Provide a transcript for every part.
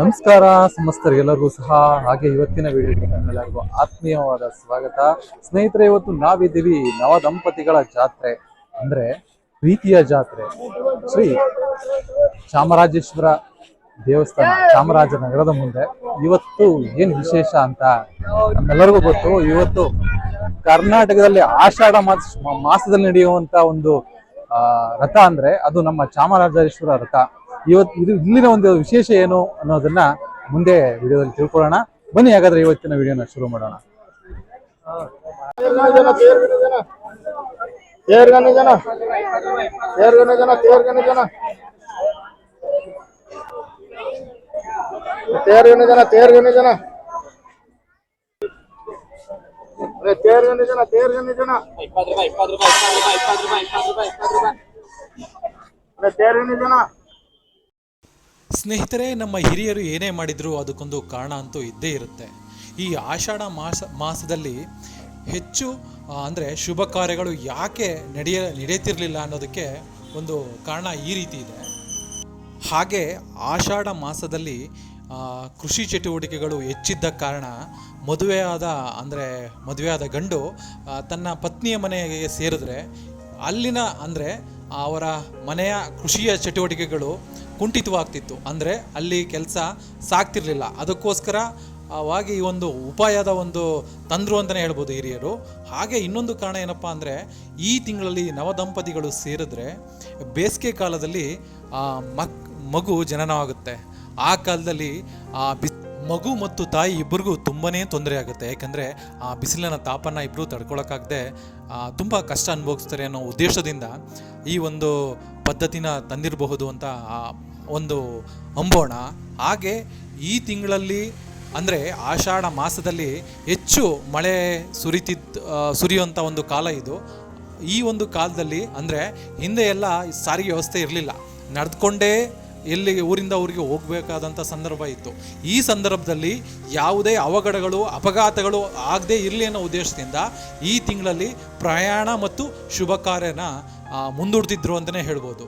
ನಮಸ್ಕಾರ ಸಮಸ್ತರಿಗೆಲ್ಲರಿಗೂ ಸಹ ಹಾಗೆ ಇವತ್ತಿನ ವಿಡಿಯೋಗೆ ಎಲ್ಲರಿಗೂ ಆತ್ಮೀಯವಾದ ಸ್ವಾಗತ. ಸ್ನೇಹಿತರೆ, ಇವತ್ತು ನಾವಿದ್ದೀವಿ ನವ ದಂಪತಿಗಳ ಜಾತ್ರೆ ಅಂದ್ರೆ ಪ್ರೀತಿಯ ಜಾತ್ರೆ ಶ್ರೀ ಚಾಮರಾಜೇಶ್ವರ ದೇವಸ್ಥಾನ ಚಾಮರಾಜನಗರದ ಮುಂದೆ. ಇವತ್ತು ಏನು ವಿಶೇಷ ಅಂತ ನಮ್ಮೆಲ್ಲರಿಗೂ ಗೊತ್ತು. ಇವತ್ತು ಕರ್ನಾಟಕದಲ್ಲಿ ಆಷಾಢ ಮಾಸದಲ್ಲಿ ನಡೆಯುವಂತ ಒಂದು ರಥ ಅಂದ್ರೆ ಅದು ನಮ್ಮ ಚಾಮರಾಜೇಶ್ವರ ರಥ. ಇವತ್ತು ಇಲ್ಲಿನ ಒಂದು ವಿಶೇಷ ಏನು ಅನ್ನೋದನ್ನ ಮುಂದೆ ವಿಡಿಯೋದಲ್ಲಿ ತಿಳ್ಕೊಳ್ಳೋಣ. ಬನ್ನಿ ಹಾಗಾದ್ರೆ ಇವತ್ತಿನ ವಿಡಿಯೋನ ಶುರು ಮಾಡೋಣ. ಸ್ನೇಹಿತರೆ, ನಮ್ಮ ಹಿರಿಯರು ಏನೇ ಮಾಡಿದ್ರು ಅದಕ್ಕೊಂದು ಕಾರಣ ಅಂತೂ ಇದ್ದೇ ಇರುತ್ತೆ. ಈ ಆಷಾಢ ಮಾಸದಲ್ಲಿ ಹೆಚ್ಚು ಅಂದರೆ ಶುಭ ಕಾರ್ಯಗಳು ಯಾಕೆ ನಡೆಯುತ್ತಿರಲಿಲ್ಲ ಅನ್ನೋದಕ್ಕೆ ಒಂದು ಕಾರಣ ಈ ರೀತಿ ಇದೆ. ಹಾಗೆ ಆಷಾಢ ಮಾಸದಲ್ಲಿ ಕೃಷಿ ಚಟುವಟಿಕೆಗಳು ಹೆಚ್ಚಿದ್ದ ಕಾರಣ ಮದುವೆಯಾದ ಗಂಡು ತನ್ನ ಪತ್ನಿಯ ಮನೆಗೆ ಸೇರಿದ್ರೆ ಅಲ್ಲಿನ ಅಂದರೆ ಅವರ ಮನೆಯ ಕೃಷಿಯ ಚಟುವಟಿಕೆಗಳು ಕುಂಠಿತವಾಗ್ತಿತ್ತು. ಅಂದರೆ ಅಲ್ಲಿ ಕೆಲಸ ಸಾಗ್ತಿರ್ಲಿಲ್ಲ. ಅದಕ್ಕೋಸ್ಕರ ಈ ಒಂದು ಉಪಾಯದ ಒಂದು ತಂದ್ರು ಅಂತಲೇ ಹೇಳ್ಬೋದು ಹಿರಿಯರು. ಹಾಗೆ ಇನ್ನೊಂದು ಕಾರಣ ಏನಪ್ಪ ಅಂದರೆ, ಈ ತಿಂಗಳಲ್ಲಿ ನವದಂಪತಿಗಳು ಸೇರಿದ್ರೆ ಬೇಸಿಗೆ ಕಾಲದಲ್ಲಿ ಮಗು ಜನನವಾಗುತ್ತೆ. ಆ ಕಾಲದಲ್ಲಿ ಮಗು ಮತ್ತು ತಾಯಿ ಇಬ್ಬರಿಗೂ ತುಂಬಾ ತೊಂದರೆ ಆಗುತ್ತೆ. ಯಾಕಂದರೆ ಆ ಬಿಸಿಲಿನ ತಾಪನ ಇಬ್ಬರು ತಡ್ಕೊಳಕ್ಕಾಗದೆ ತುಂಬ ಕಷ್ಟ ಅನುಭವಿಸ್ತಾರೆ ಅನ್ನೋ ಉದ್ದೇಶದಿಂದ ಈ ಒಂದು ಪದ್ಧತಿನ ತಂದಿರಬಹುದು ಅಂತ ಒಂದು ಅಂಬೋಣ. ಹಾಗೆ ಈ ತಿಂಗಳಲ್ಲಿ ಅಂದರೆ ಆಷಾಢ ಮಾಸದಲ್ಲಿ ಹೆಚ್ಚು ಮಳೆ ಸುರಿಯುವಂಥ ಒಂದು ಕಾಲ ಇದು. ಈ ಒಂದು ಕಾಲದಲ್ಲಿ ಅಂದರೆ ಹಿಂದೆ ಎಲ್ಲ ಸಾರಿಗೆ ವ್ಯವಸ್ಥೆ ಇರಲಿಲ್ಲ, ನಡೆದುಕೊಂಡೇ ಊರಿಂದ ಊರಿಗೆ ಹೋಗಬೇಕಾದಂಥ ಸಂದರ್ಭ ಇತ್ತು. ಈ ಸಂದರ್ಭದಲ್ಲಿ ಯಾವುದೇ ಅಪಘಾತಗಳು ಆಗದೇ ಇರಲಿ ಅನ್ನೋ ಉದ್ದೇಶದಿಂದ ಈ ತಿಂಗಳಲ್ಲಿ ಪ್ರಯಾಣ ಮತ್ತು ಶುಭ ಕಾರ್ಯನ ಮುಂದೂಡ್ತಿದ್ರು ಅಂತಲೇ ಹೇಳ್ಬೋದು.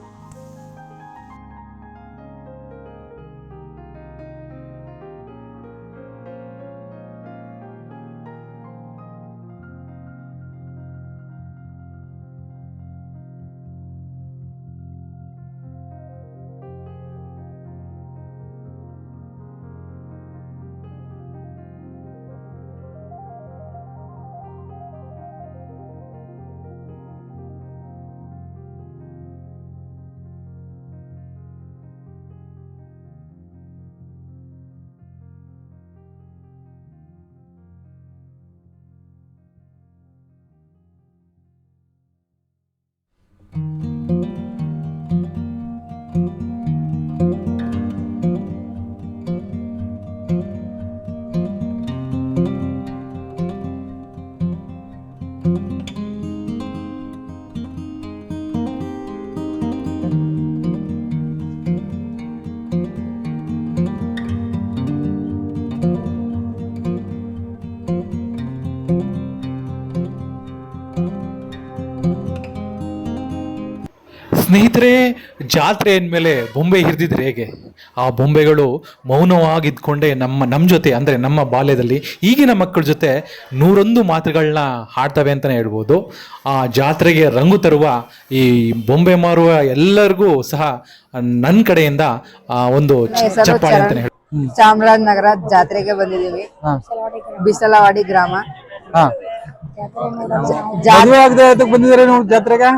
ಸ್ನೇಹಿತರೆ, ಜಾತ್ರೆ ಅಂದಮೇಲೆ ಬೊಂಬೆ ಹಿಡಿದಿದ್ರೆ ಹೇಗೆ? ಆ ಬೊಂಬೆಗಳು ಮೌನವಾಗಿದ್ಕೊಂಡೆ ನಮ್ಮ ಜೊತೆ ಅಂದರೆ ನಮ್ಮ ಬಾಲ್ಯದಲ್ಲಿ ಈಗಿನ ಮಕ್ಕಳ ಜೊತೆ 101 ಮಾತುಗಳನ್ನ ಹಾಡ್ತವೆ ಅಂತಲೇ ಹೇಳ್ಬೋದು. ಆ ಜಾತ್ರೆಗೆ ರಂಗು ತರುವ ಈ ಬೊಂಬೆ ಮಾರುವ ಎಲ್ಲರಿಗೂ ಸಹ ನನ್ನ ಕಡೆಯಿಂದ ಒಂದು ಚಪ್ಪಾಳೆ ಅಂತಲೇ ಹೇಳಿ. ಚಾಮರಾಜನಗರ ಜಾತ್ರೆಗೆ ಬಂದಿದ್ದೀವಿ. ಬಿಸಲವಾಡಿ ಗ್ರಾಮ. ಬಂದಿದ್ದಾರೆ ನೋಡಿ ಜಾತ್ರೆಗೆ.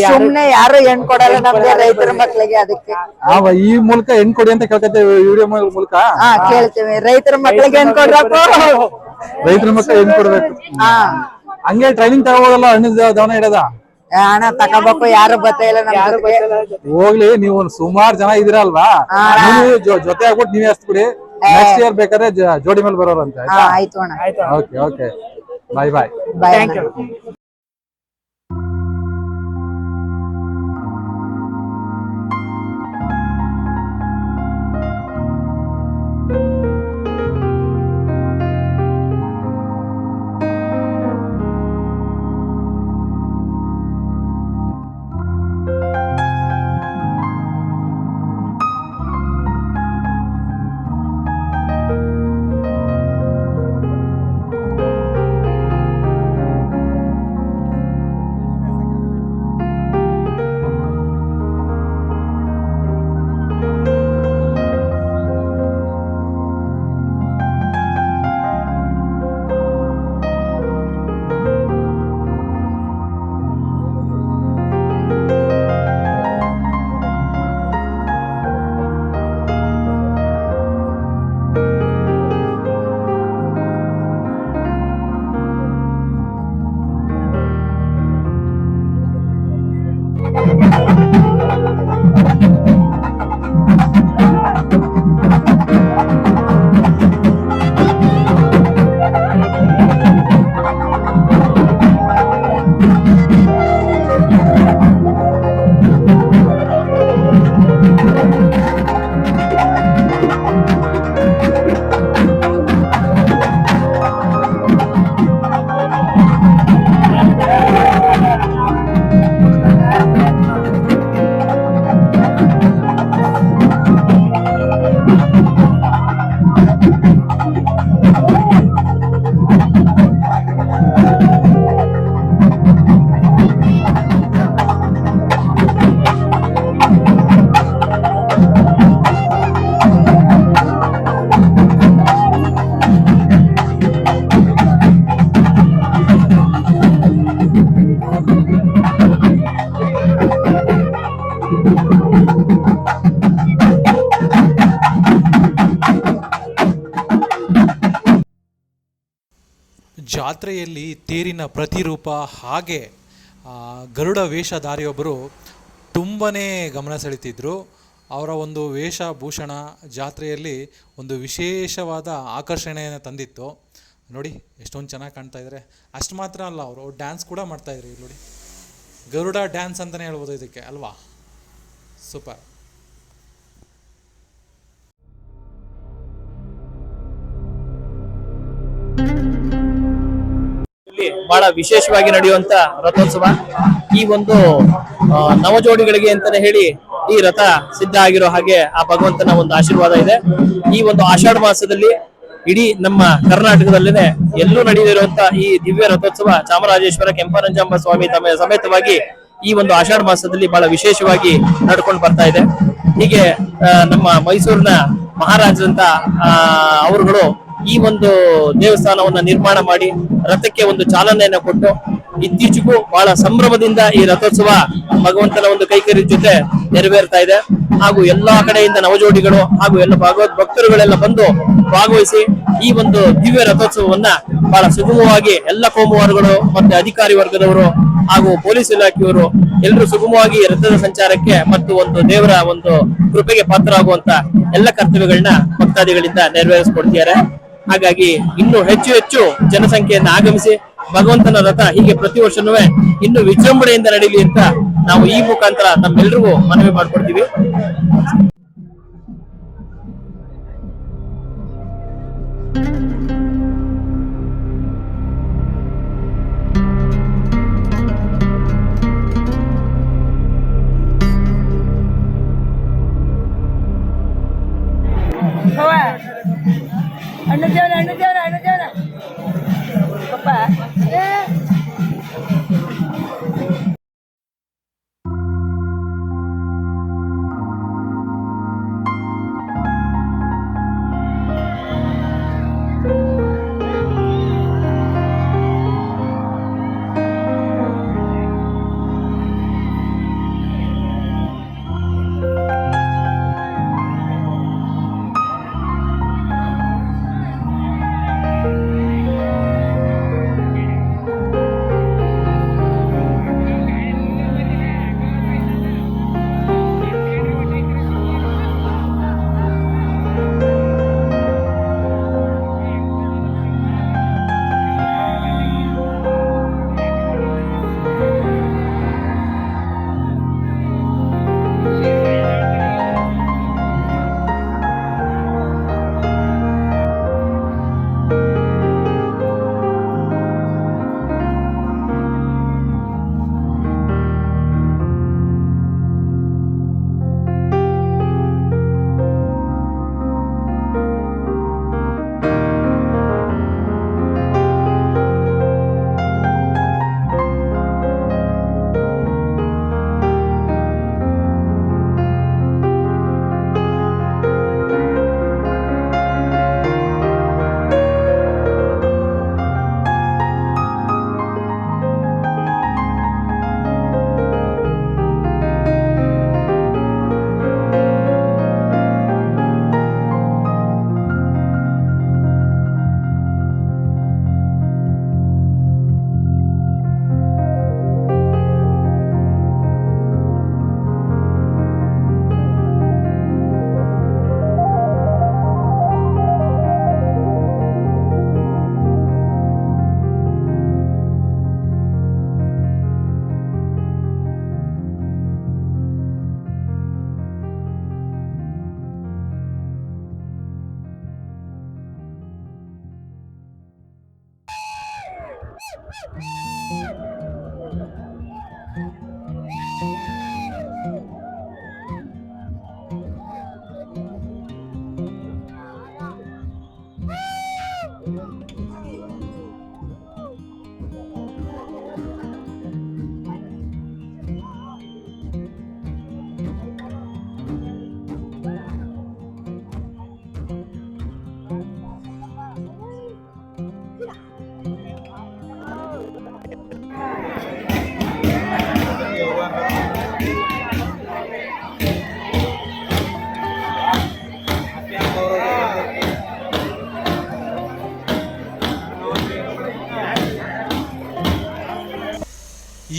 ಸುಮ್ನೆ ಯಾರು ಹೆಣ್ ಕೊಡಲ್ಲ ನಮ್ಗೆ, ರೈತರ ಮಕ್ಳಿಗೆ. ಅದಕ್ಕೆ ಈ ಮೂಲಕ ಹೆಣ್ ಕೊಡಿ ಅಂತ ಕೇಳ್ಕೊತೇವೆ, ವಿಡಿಯೋ ಮೂಲಕ ಕೇಳ್ತೇವೆ. ರೈತರ ಮಕ್ಳಿಗೆ ಹೆಣ್ ಕೊಡ್ರಪ್ಪ, ರೈತರ ಮಕ್ಳು ಹೆಣ್ ಕೊಡ್ಬೇಕು. ಹಂಗೆ ಟ್ರೈನಿಂಗ್ ತಗೋಬೋದಲ್ಲ, ಹಣ್ಣು ದವನ ಇಡದ ಹಣ ತಗೋಬೇಕು. ಯಾರು ಬರ್ತಾ ಇಲ್ಲ ನಮ್ಗೆ. ಹೋಗ್ಲಿ, ನೀವು ಸುಮಾರು ಜನ ಇದೀರಲ್ವಾ, ಜೊತೆ ಆಗ್ಬಿಟ್ಟು ನೀವೇ ಹಚ್ಬಿಡಿ. ನೆಕ್ಸ್ಟ್ ಇಯರ್ ಬೇಕಾದ್ರೆ ಜೋಡಿ ಮೇಲೆ ಬರೋರಂತ. ಆಯ್ತು ಅಣ್ಣ. Okay okay, bye bye. Thank you. ಜಾತ್ರೆಯಲ್ಲಿ ತೇರಿನ ಪ್ರತಿರೂಪ ಹಾಗೆ ಗರುಡ ವೇಷಧಾರಿಯೊಬ್ಬರು ತುಂಬನೇ ಗಮನ ಸೆಳೀತಿದ್ರು. ಅವರ ಒಂದು ವೇಷಭೂಷಣ ಜಾತ್ರೆಯಲ್ಲಿ ಒಂದು ವಿಶೇಷವಾದ ಆಕರ್ಷಣೆಯನ್ನು ತಂದಿತ್ತು. ನೋಡಿ ಎಷ್ಟೊಂದು ಚೆನ್ನಾಗಿ ಕಾಣ್ತಾ ಇದ್ದಾರೆ. ಅಷ್ಟು ಮಾತ್ರ ಅಲ್ಲ, ಅವರು ಡ್ಯಾನ್ಸ್ ಕೂಡ ಮಾಡ್ತಾಯಿದ್ರು. ಇಲ್ಲಿ ನೋಡಿ, ಗರುಡ ಡ್ಯಾನ್ಸ್ ಅಂತಲೇ ಹೇಳ್ಬೋದು ಇದಕ್ಕೆ ಅಲ್ವಾ. ಸೂಪರ್. ಬಹಳ ವಿಶೇಷವಾಗಿ ನಡೆಯುವಂತ ರಥೋತ್ಸವ. ಈ ಒಂದು ನವಜೋಡಿಗಳಿಗೆ ಅಂತಾನೆ ಹೇಳಿ ಈ ರಥ ಸಿದ್ಧ ಆಗಿರೋ ಹಾಗೆ ಆ ಭಗವಂತನ ಒಂದು ಆಶೀರ್ವಾದ ಇದೆ. ಈ ಒಂದು ಆಷಾಢ ಮಾಸದಲ್ಲಿ ಇಡೀ ನಮ್ಮ ಕರ್ನಾಟಕದಲ್ಲೇನೆ ಎಲ್ಲೂ ನಡೆದಿರುವಂತ ಈ ದಿವ್ಯ ರಥೋತ್ಸವ ಚಾಮರಾಜೇಶ್ವರ ಕೆಂಪನಂಜಾಂಬ ಸ್ವಾಮಿ ತಮ್ಮ ಸಮೇತವಾಗಿ ಈ ಒಂದು ಆಷಾಢ ಮಾಸದಲ್ಲಿ ಬಹಳ ವಿಶೇಷವಾಗಿ ನಡ್ಕೊಂಡು ಬರ್ತಾ ಇದೆ. ಹೀಗೆ ನಮ್ಮ ಮೈಸೂರಿನ ಮಹಾರಾಜರಂತ ಅವರುಗಳು ಈ ಒಂದು ದೇವಸ್ಥಾನವನ್ನ ನಿರ್ಮಾಣ ಮಾಡಿ ರಥಕ್ಕೆ ಒಂದು ಚಾಲನೆಯನ್ನ ಕೊಟ್ಟು ಇತ್ತೀಚೆಗೂ ಬಹಳ ಸಂಭ್ರಮದಿಂದ ಈ ರಥೋತ್ಸವ ಭಗವಂತನ ಒಂದು ಕೈಕರ್ಯ ಜೊತೆ ನೆರವೇರ್ತಾ ಇದೆ. ಹಾಗೂ ಎಲ್ಲಾ ಕಡೆಯಿಂದ ನವಜೋಡಿಗಳು ಹಾಗೂ ಎಲ್ಲ ಭಗವದ್ ಭಕ್ತರುಗಳೆಲ್ಲ ಬಂದು ಭಾಗವಹಿಸಿ ಈ ಒಂದು ದಿವ್ಯ ರಥೋತ್ಸವವನ್ನ ಬಹಳ ಸುಗಮವಾಗಿ ಎಲ್ಲ ಕೋಮುವಾರುಗಳು ಮತ್ತೆ ಅಧಿಕಾರಿ ವರ್ಗದವರು ಹಾಗೂ ಪೊಲೀಸ್ ಇಲಾಖೆಯವರು ಎಲ್ಲರೂ ಸುಗಮವಾಗಿ ರಥದ ಸಂಚಾರಕ್ಕೆ ಮತ್ತು ಒಂದು ದೇವರ ಒಂದು ಕೃಪೆಗೆ ಪಾತ್ರರಾಗುವಂತ ಎಲ್ಲ ಕರ್ತವ್ಯಗಳನ್ನ ಭಕ್ತಾದಿಗಳಿಂದ ನೆರವೇರಿಸಿಕೊಡ್ತಿದ್ದಾರೆ. ಹಾಗಾಗಿ ಇನ್ನು ಹೆಚ್ಚು ಹೆಚ್ಚು ಜನಸಂಖ್ಯೆಯನ್ನು ಆಗಮಿಸಿ ಭಗವಂತನ ರಥ ಹೀಗೆ ಪ್ರತಿ ವರ್ಷನೂ ಇನ್ನು ವಿಜೃಂಭಣೆಯಿಂದ ನಡೀಲಿ ಅಂತ ನಾವು ಈ ಮುಖಾಂತರ ನಮ್ಮೆಲ್ರಿಗೂ ಮನವಿ ಮಾಡ್ಕೊಡ್ತೀವಿ. ಅಣ್ಣ ದೇವರ ಪಪ್ಪ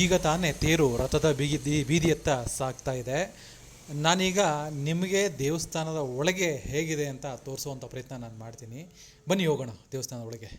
ಈಗ ತಾನೇ ತೇರು ರಥದ ಬೀದಿಯತ್ತ ಸಾಗ್ತಾ ಇದೆ. ನಾನೀಗ ನಿಮಗೆ ದೇವಸ್ಥಾನದ ಒಳಗೆ ಹೇಗಿದೆ ಅಂತ ತೋರಿಸುವಂಥ ಪ್ರಯತ್ನ ನಾನು ಮಾಡ್ತೀನಿ. ಬನ್ನಿ ಹೋಗೋಣ ದೇವಸ್ಥಾನದ ಒಳಗೆ.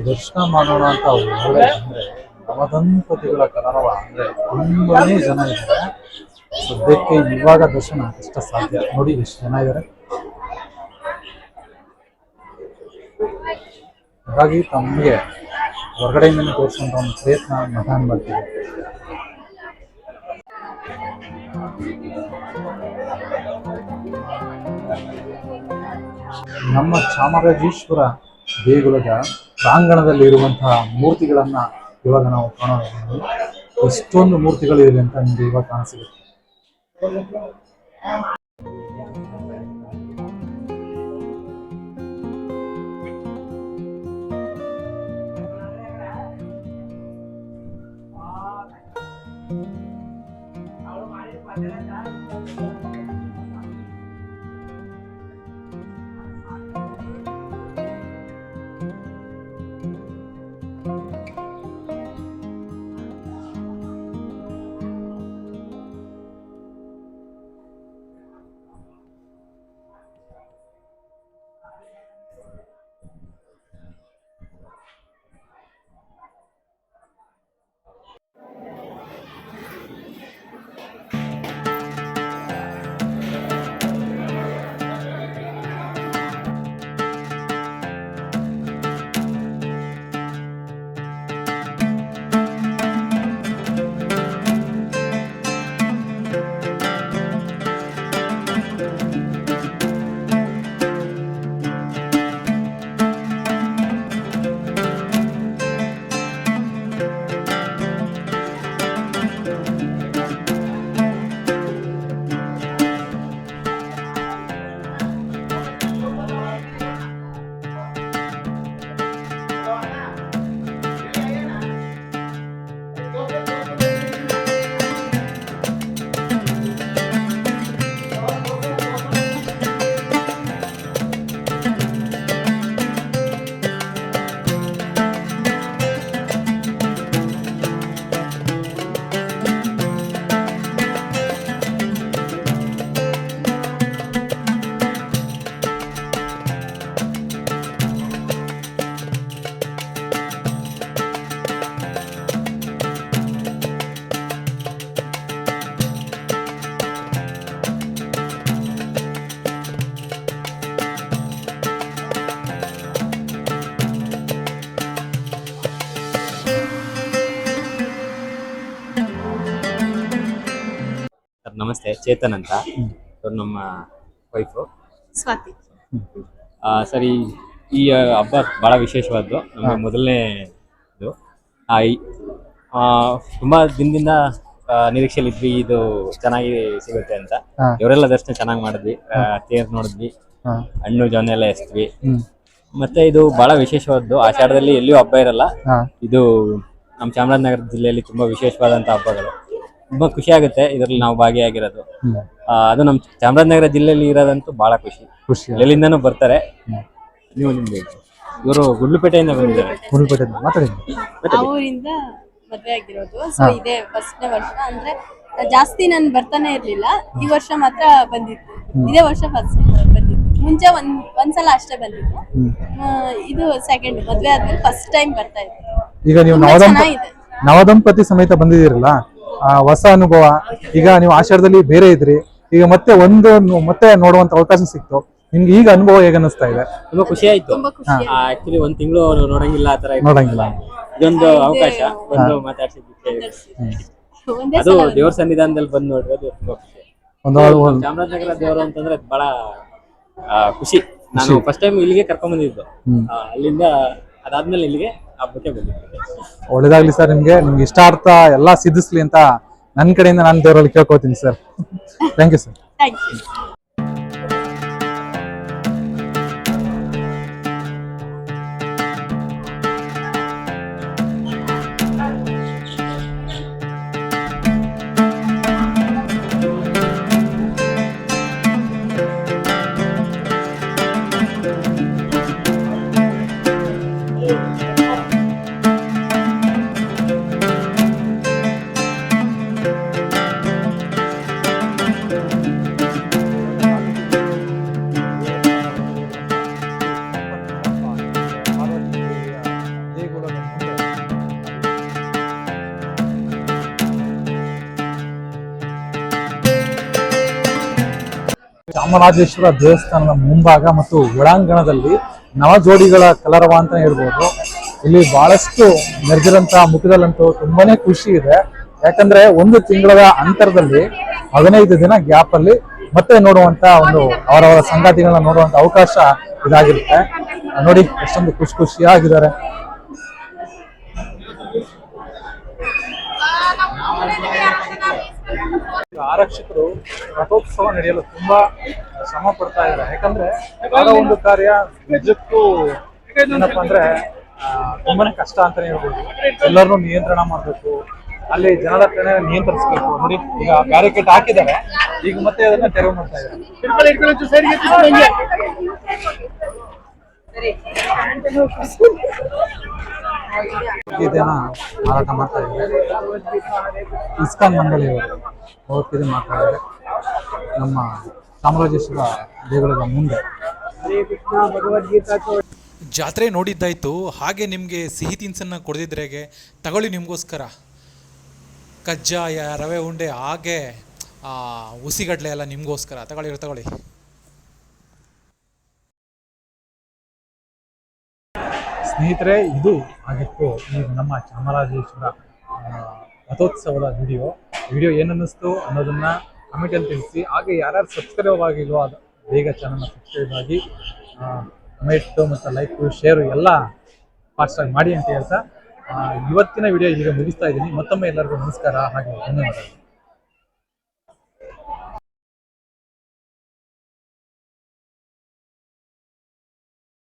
ದರ್ಶನ ಮಾಡೋಣ ಅಂತ ಒಳಗಡೆ ಬಂದ್ರೆ ನವದಂಪತಿಗಳ ಕಲರವ ಅಂದ್ರೆ ತುಂಬಾನೇ ಜನ ಇದ್ದಾರೆ. ಸದ್ಯಕ್ಕೆ ಇವಾಗ ದರ್ಶನ ಅಷ್ಟ ಸಾಧ್ಯ. ನೋಡಿ ಎಷ್ಟು ಜನ ಇದ್ದಾರೆ. ಹಾಗಾಗಿ ತಮಗೆ ಹೊರಗಡೆಯಿಂದ ತೋರಿಸುವಂತ ಒಂದು ಪ್ರಯತ್ನ ನಾನು ಮಾಡ್ತೀವಿ. ನಮ್ಮ ಚಾಮರಾಜೇಶ್ವರ ದೇಗುಲದ ಪ್ರಾಂಗಣದಲ್ಲಿ ಇರುವಂತಹ ಮೂರ್ತಿಗಳನ್ನ ಇವಾಗ ನಾವು ಕಾಣಬಹುದು. ಎಷ್ಟೊಂದು ಮೂರ್ತಿಗಳಿವೆ ಅಂತ ನಿಮ್ಗೆ ಇವಾಗ ಕಾಣಿಸಿಗುತ್ತೆ. ನಮಸ್ತೆ, ಚೇತನ್ ಅಂತ. ಅವ್ರು ನಮ್ಮ ವೈಫು ಸ್ವಾತಿ. ಸರಿ, ಈ ಹಬ್ಬ ಭಾಳ ವಿಶೇಷವಾದ್ದು. ನಮಗೆ ಮೊದಲನೇ ಇದು. ತುಂಬ ದಿನದಿಂದ ನಿರೀಕ್ಷೆಯಲ್ಲಿದ್ವಿ ಇದು ಚೆನ್ನಾಗಿ ಸಿಗುತ್ತೆ ಅಂತ. ಇವರೆಲ್ಲ ದರ್ಶನ ಚೆನ್ನಾಗಿ ಮಾಡಿದ್ವಿ, ತೇರು ನೋಡಿದ್ವಿ, ಹಣ್ಣು ಜೊನ್ನೆ ಎಲ್ಲ ಎಸ್ದ್ವಿ. ಮತ್ತೆ ಇದು ಬಹಳ ವಿಶೇಷವಾದ್ದು. ಆಷಾಢದಲ್ಲಿ ಎಲ್ಲಿಯೂ ಹಬ್ಬ ಇರಲ್ಲ. ಇದು ನಮ್ಮ ಚಾಮರಾಜನಗರ ಜಿಲ್ಲೆಯಲ್ಲಿ ತುಂಬಾ ವಿಶೇಷವಾದಂತ ಹಬ್ಬಗಳು. ತುಂಬಾ ಖುಷಿ ಆಗುತ್ತೆ ಇದರಲ್ಲಿ ನಾವು ಭಾಗಿಯಾಗಿರೋದು. ಅದು ನಮ್ಮ ಚಾಮರಾಜನಗರ ಜಿಲ್ಲೆಯಲ್ಲಿ ಇರೋದಂತೂ ಬಹಳ ಖುಷಿ. ಎಲ್ಲಿಂದನೂ ಬರ್ತಾರೆ. ನೀವು ನಿಮ್ಗೆ ಇವರು ಗುಂಡ್ಲುಪೇಟೆಯಿಂದ ಬಂದಿದ್ದಾರೆ. ಗುಂಡ್ಲುಪೇಟೆಯಿಂದ ಮಾತಾಡಿ. ಅವರಿಂದ ಮದ್ವೆ ಆಗಿರೋದು. ಸೊ ಇದೇ ಫಸ್ಟ್ನೇ ವರ್ಷ. ಅಂದ್ರೆ ಜಾಸ್ತಿ ನಾನು ಬರ್ತಾನೆ ಇರ್ಲಿಲ್ಲ. ಈ ವರ್ಷ ಮಾತ್ರ ಬಂದಿತ್ತು. ಇದೇ ವರ್ಷ ಫಸ್ಟ್ ಬಂದಿತ್ತು. ಮುಂಚೆ ಒಂದ್ಸಲ ಅಷ್ಟೇ ಬಂದಿತ್ತು. ಇದು ಸೆಕೆಂಡ್ ಮದ್ವೆ ಆದ್ಮೇಲೆ ಫಸ್ಟ್ ಟೈಮ್ ಬರ್ತಾ ಇದ್ದೆ. ಈಗ ನೀವು ನವದಂಪತಿ ಸಮೇತ ಬಂದಿದ್ದೀರಲ್ಲ, ಹೊಸ ಅನುಭವ. ಈಗ ನೀವು ಆಷಾಢದಲ್ಲಿ ಬೇರೆ ಇದ್ರಿ, ಈಗ ಮತ್ತೆ ನೋಡುವಂತ ಅವಕಾಶ ಸಿಕ್ತು ನಿಮ್ಗೆ. ಈಗ ಅನುಭವ ಹೇಗೆ ಅನಿಸ್ತಾ ಇದೆ? ತುಂಬಾ ಖುಷಿ ಆಯ್ತು. ಆಕ್ಚುಲಿ ಒಂದ್ ತಿಂಗಳು ನೋಡಂಗಿಲ್ಲ ಆ ತರ ಇತ್ತು. ನೋಡಂಗಿಲ್ಲ. ಇದೊಂದು ಅವಕಾಶ ಬಂದು ಮಾತಾಡ್ಸಿದ್ದಕ್ಕೆ ಅದು ದೇವ್ರ ಸನ್ನಿಧಾನದಲ್ಲಿ ಬಂದು ನೋಡಿರೋದು ತುಂಬಾ ಖುಷಿ. ಚಾಮರಾಜನಗರ ದೇವರು ಅಂತಂದ್ರೆ ಬಹಳ ಖುಷಿ. ನಾನು ಫಸ್ಟ್ ಟೈಮ್ ಇಲ್ಲಿಗೆ ಕರ್ಕೊಂಡ್ ಬಂದಿದ್ದು. ಅಲ್ಲಿಂದ ಅದಾದ್ಮೇಲೆ ಇಲ್ಲಿಗೆ ಹಬ್ಬಕ್ಕೆ ಬಂದಿದ್ದೆ. ಒಳ್ಳೇದಾಗ್ಲಿ ಸರ್, ನಿಮ್ಗೆ ಇಷ್ಟ ಅರ್ಥ ಎಲ್ಲಾ ಸಿದ್ಧಿಸ್ಲಿ ಅಂತ ನನ್ನ ಕಡೆಯಿಂದ ನಾನು ದೇವರಲ್ಲಿ ಕೇಳ್ಕೊತೀನಿ sir. Thank you sir. Thank you. Chamarajeshwara ದೇವಸ್ಥಾನದ ಮುಂಭಾಗ ಮತ್ತು ಒಳಾಂಗಣದಲ್ಲಿ ನವಜೋಡಿಗಳ ಕಲರವ ಅಂತ ಹೇಳ್ಬೋದು. ಇಲ್ಲಿ ಬಹಳಷ್ಟು ಮೆರೆದಿರಂತ ಮುಖದಲ್ಲಂತೂ ತುಂಬಾನೇ ಖುಷಿ ಇದೆ. ಯಾಕಂದ್ರೆ 1 ತಿಂಗಳ ಅಂತರದಲ್ಲಿ 15 ದಿನ ಗ್ಯಾಪ್ ಅಲ್ಲಿ ಮತ್ತೆ ನೋಡುವಂತ ಅವರವರ ಸಂಗಾತಿಗಳನ್ನ ನೋಡುವಂತ ಅವಕಾಶ ಇದಾಗಿರುತ್ತೆ. ನೋಡಿ ಎಷ್ಟೊಂದು ಖುಷಿಯಾಗಿದ್ದಾರೆ. ಆರಕ್ಷಕರು ರಥೋತ್ಸವ ನಡೆಯಲು ತುಂಬಾ ಶ್ರಮ ಪಡ್ತಾ ಇದ್ದಾರೆ. ಯಾಕಂದ್ರೆ ಒಂದು ಕಾರ್ಯ ನಿಜಕ್ಕೂ ಏನಪ್ಪಾ ಅಂದ್ರೆ ತುಂಬಾನೇ ಕಷ್ಟ ಅಂತಾನೆ ಹೇಳ್ಬೋದು. ಎಲ್ಲರನ್ನೂ ನಿಯಂತ್ರಣ ಮಾಡ್ಬೇಕು, ಅಲ್ಲಿ ಜನದಟ್ಟಣೆ ನಿಯಂತ್ರಿಸಬೇಕು. ನೋಡಿ ಈಗ ಬ್ಯಾರಿಕೇಡ್ ಹಾಕಿದ್ದಾರೆ, ಈಗ ಮತ್ತೆ ಅದನ್ನ ತೆರವು ಮಾಡ್ತಾ ಇದ್ದಾರೆ. ಇದನ್ನ ಮಾರಾಟ ಮಾಡ್ತಾ ಇದ್ದಾರೆ ಇಸ್ಕಾನ್ ಮಂಡಳಿಯವರು. ಭಗವದ್ಗೀತೆ ಮಾಡ್ತಾ ಇದ್ದಾರೆ ನಮ್ಮ ಚಾಮರಾಜೇಶ್ವರ ದೇಗುಲದ ಮುಂದೆ. ಜಾತ್ರೆ ನೋಡಿದ್ದಾಯ್ತು, ಹಾಗೆ ನಿಮಗೆ ಸಿಹಿ ತಿನಿಸನ್ನು ಕೊಡದಿದ್ರೆ ಹೇಗೆ? ತಗೊಳ್ಳಿ ನಿಮಗೋಸ್ಕರ ಕಜ್ಜಾಯ, ರವೆ ಉಂಡೆ, ಹಾಗೆ ಹುಸಿಗಡ್ಲೆ ಎಲ್ಲ ನಿಮಗೋಸ್ಕರ. ತಗೊಳ್ಳಿ. ಸ್ನೇಹಿತರೆ, ಇದು ಆಗಿತ್ತು ಈ ನಮ್ಮ ಚಾಮರಾಜೇಶ್ವರ ರಥೋತ್ಸವದ ವಿಡಿಯೋ ಏನನ್ನಿಸ್ತು ಅನ್ನೋದನ್ನ ಕಮೆಂಟಲ್ಲಿ ತಿಳಿಸಿ. ಹಾಗೆ ಯಾರ್ಯಾರು ಸಬ್ಸ್ಕ್ರೈಬ್ ಆಗಿಲ್ವೋ ಅದು ಬೇಗ ಚಾನಲ್ನ ಸಬ್ಸ್ಕ್ರೈಬ್ ಆಗಿ ಕಮೆಂಟ್ ಮತ್ತು ಲೈಕ್ ಶೇರು ಎಲ್ಲ ಫಾಸ್ಟಾಗಿ ಮಾಡಿ ಅಂತ ಹೇಳ್ತಾ ಇವತ್ತಿನ ವಿಡಿಯೋ ಈಗ ಮುಗಿಸ್ತಾ ಇದ್ದೀನಿ. ಮತ್ತೊಮ್ಮೆ ಎಲ್ಲರಿಗೂ ನಮಸ್ಕಾರ, ಹಾಗೆ ಧನ್ಯವಾದಗಳು.